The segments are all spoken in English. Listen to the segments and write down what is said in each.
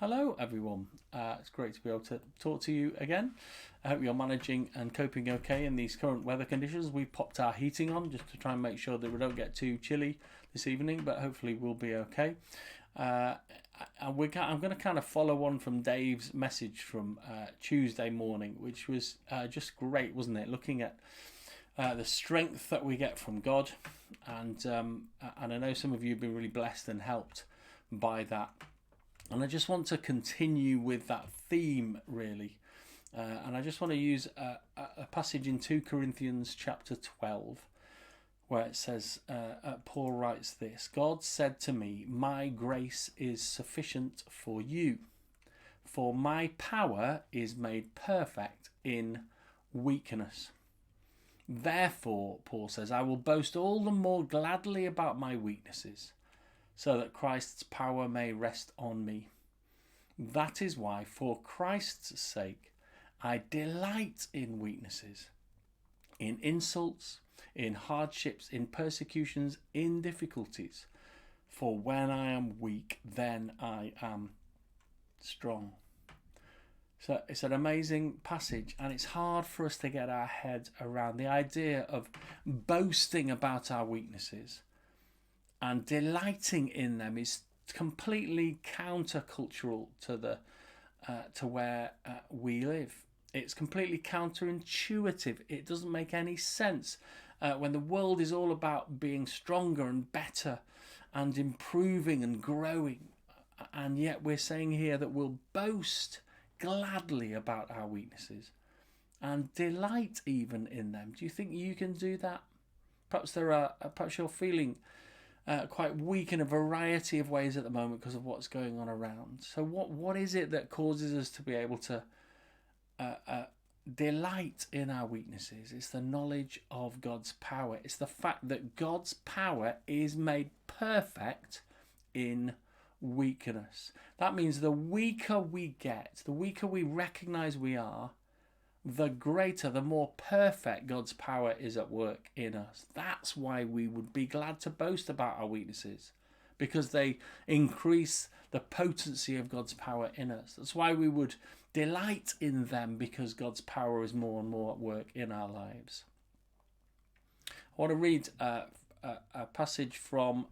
Hello, everyone. It's great to be able to talk to you again. I hope you're managing and coping okay in these current weather conditions. We popped our heating on just to try and make sure that we don't get too chilly this evening, but hopefully we'll be okay. Uh, I'm going to kind of follow on from Dave's message from Tuesday morning, which was just great, wasn't it? Looking at the strength that we get from God, and I know some of you have been really blessed and helped by that. And I just want to continue with that theme, really. And I just want to use a passage in 2 Corinthians chapter 12, where it says, Paul writes this: God said to me, my grace is sufficient for you, for my power is made perfect in weakness. Therefore, Paul says, I will boast all the more gladly about my weaknesses, so that Christ's power may rest on me. That is why, for Christ's sake, I delight in weaknesses, in insults, in hardships, in persecutions, in difficulties. For when I am weak, then I am strong. So it's an amazing passage, and it's hard for us to get our heads around the idea of boasting about our weaknesses and delighting in them is completely countercultural to where we live. It's completely counterintuitive. It doesn't make any sense when the world is all about being stronger and better and improving and growing. And yet we're saying here that we'll boast gladly about our weaknesses and delight even in them. Do you think you can do that? Perhaps you're feeling quite weak in a variety of ways at the moment because of what's going on around. So what is it that causes us to be able to delight in our weaknesses? It's the knowledge of God's power. It's the fact that God's power is made perfect in weakness. That means the weaker we get, the weaker we recognize we are, the greater, the more perfect God's power is at work in us. That's why we would be glad to boast about our weaknesses, because they increase the potency of God's power in us. That's why we would delight in them, because God's power is more and more at work in our lives. I want to read a passage from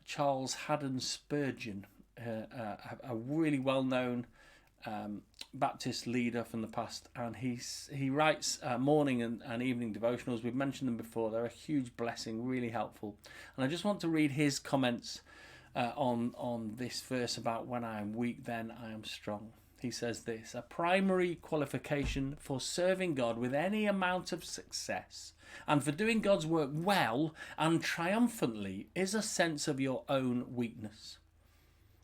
Charles Haddon Spurgeon, a really well-known Baptist leader from the past, and he writes morning and evening devotionals. We've mentioned them before. They're a huge blessing, really helpful. And I just want to read his comments on this verse about when I am weak, then I am strong. He says this: a primary qualification for serving God with any amount of success and for doing God's work well and triumphantly is a sense of your own weakness.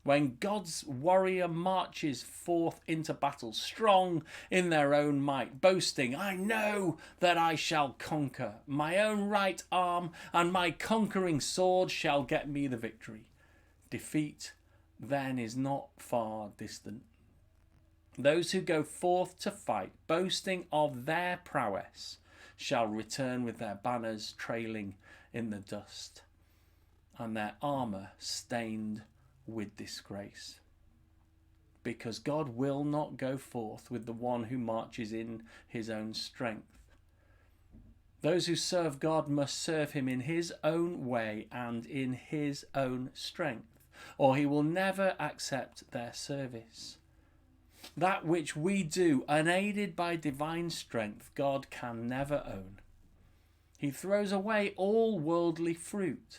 When God's warrior marches forth into battle, strong in their own might, boasting, I know that I shall conquer. My own right arm and my conquering sword shall get me the victory. Defeat then is not far distant. Those who go forth to fight, boasting of their prowess, shall return with their banners trailing in the dust, and their armour stained with disgrace. Because God will not go forth with the one who marches in his own strength. Those who serve God must serve him in his own way and in his own strength, or he will never accept their service. That which we do unaided by divine strength, God can never own. He throws away all worldly fruit.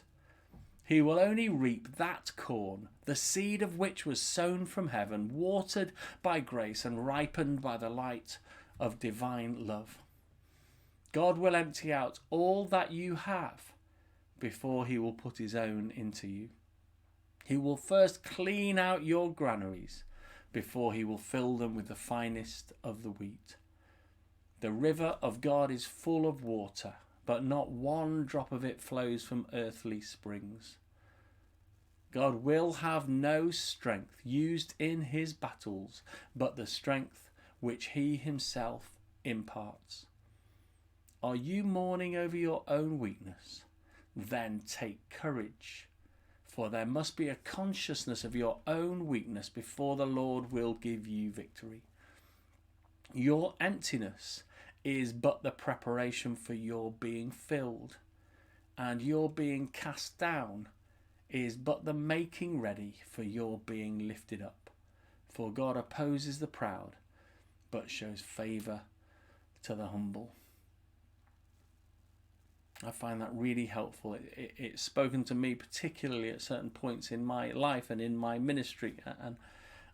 He will only reap that corn, the seed of which was sown from heaven, watered by grace and ripened by the light of divine love. God will empty out all that you have before he will put his own into you. He will first clean out your granaries before he will fill them with the finest of the wheat. The river of God is full of water, but not one drop of it flows from earthly springs. God will have no strength used in his battles, but the strength which he himself imparts. Are you mourning over your own weakness? Then take courage, For there must be a consciousness of your own weakness before the Lord will give you victory. Your emptiness is but the preparation for your being filled, and your being cast down is but the making ready for your being lifted up. For God opposes the proud, but shows favour to the humble. I find that really helpful. It's spoken to me particularly at certain points in my life and in my ministry, and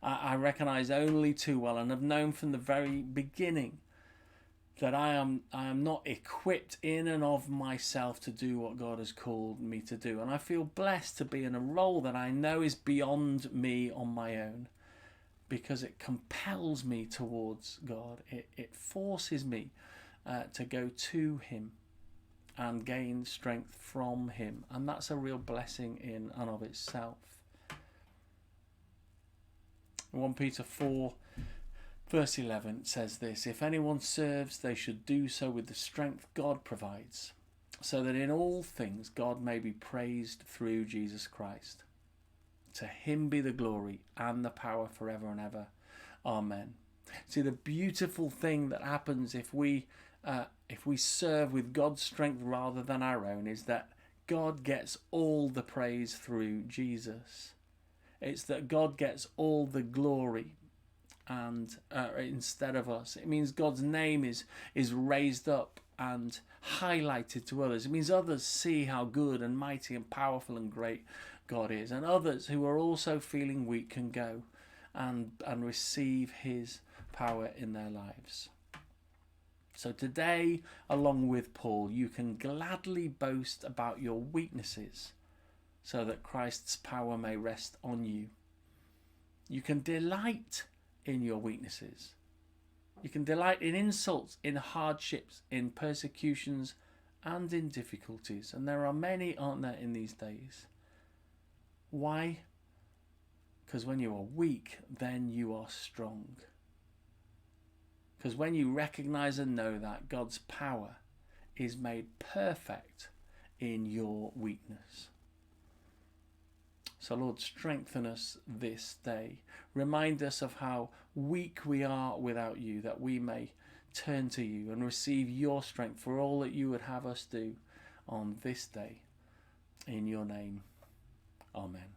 I recognise only too well and have known from the very beginning that I am not equipped in and of myself to do what God has called me to do. And I feel blessed to be in a role that I know is beyond me on my own, because it compels me towards God. It forces me to go to him and gain strength from him. And that's a real blessing in and of itself. 1 Peter 4 verse 11 says this: if anyone serves, they should do so with the strength God provides, so that in all things God may be praised through Jesus Christ. To him be the glory and the power forever and ever. Amen. See, the beautiful thing that happens if we serve with God's strength rather than our own is that God gets all the praise through Jesus. It's that God gets all the glory, and instead of us. It means God's name is raised up and highlighted to others. It means others see how good and mighty and powerful and great God is, and others who are also feeling weak can go and receive his power in their lives. So today, along with Paul, you can gladly boast about your weaknesses so that Christ's power may rest on you. You can delight in your weaknesses. You can delight in insults, in hardships, in persecutions, and in difficulties. And there are many, aren't there, in these days? Why? Because when you are weak, then you are strong. Because when you recognize and know that God's power is made perfect in your weakness. So Lord, strengthen us this day. Remind us of how weak we are without you, that we may turn to you and receive your strength for all that you would have us do on this day. In your name, amen.